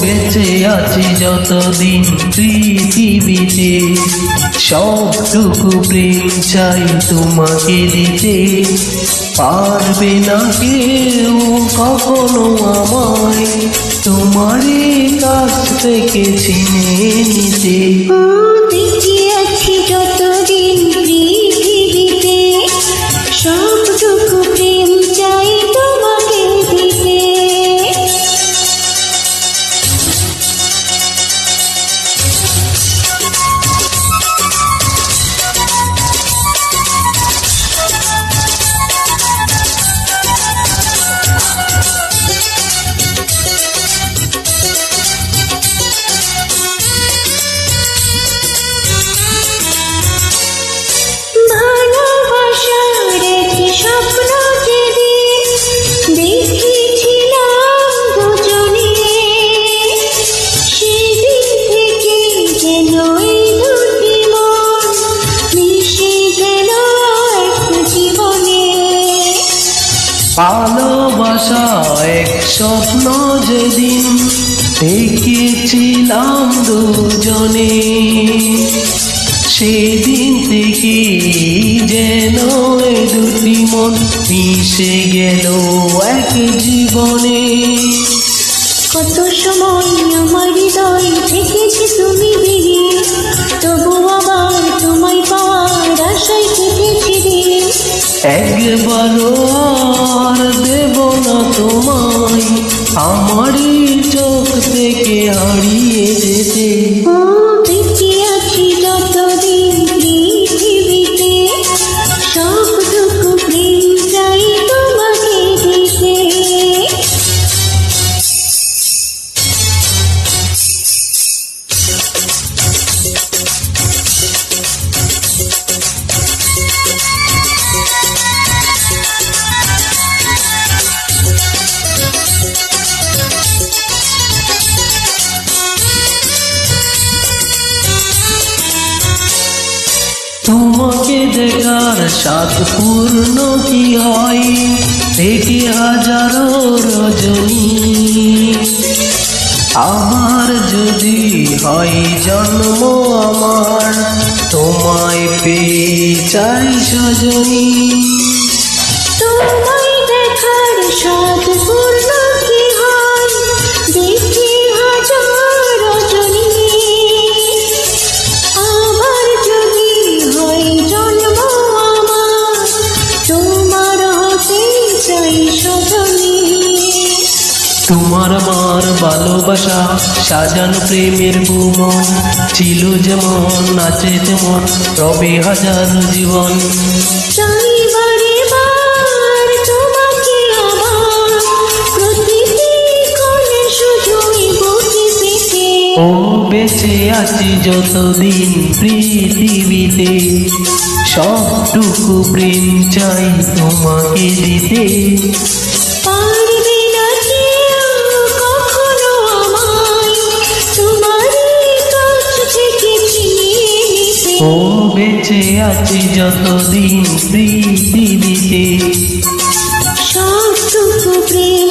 বেঁচে আছি যতদিন পৃথিবীতে, সবটুকু প্রেম চাই তোমাকে দিতে। পারবে না কেউ কখনো আমায় তোমারই কাছ থেকে ছিনে নিতে। বেঁচে আছি যতদিন পৃথিবীতে, সবটুকু প্রেম চাই তোমাকে দিতে। ভালোবাসা এক স্বপ্ন যেদিন দেখেছিলাম দুজনে, সেদিন থেকে যেন এ দুটি মন মিশে গেল এক জীবনে। কত সময় আমার হৃদয় থেকেছে তুমি বেরিয়ে, তবু আবার তোমায় পাওয়ার আশায় কেটেছি দিন। একবারও আর দেব না তোমায় আমারই চোখ থেকে হারিয়ে যেতে। বেঁচে আছি যতদিন পৃথিবীতে, সবটুকু প্রেম চাই তোমাকে দিতে। তোমাকে দেখার স্বাদ পূর্ণ কি হয় থেকে হাজারো রজনী। আমার যদি হয় জন্ম আমার তোমায় পেয়ে চাই সজনী। তোমায় দেখার স্বাদ পূর্ণ কি হয় দেখি হাজার রজনী। আমার যদি হয় জন্ম আমার তোমার হতে চাই সজনী। তোমার আমার ভালোবাসা সাজানো প্রেমের ভুবন, ছিল যেমন নাচে তেমন রবে হাজার জীবন। চাই বারে বার তোমাকে আমার, প্রতিটি কোণে শুধুই বুকে পেতে। ও বেঁচে আছি যতদিন পৃথিবীতে, সবটুকু প্রেম চাই তোমাকে দিতে। পারবে না কেউ কখনো আমায় তোমারই কাছ থেকে ছিনিয়ে নিতে। ও বেঁচে আছি যতদিন পৃথিবীতে, সবটুকু প্রেম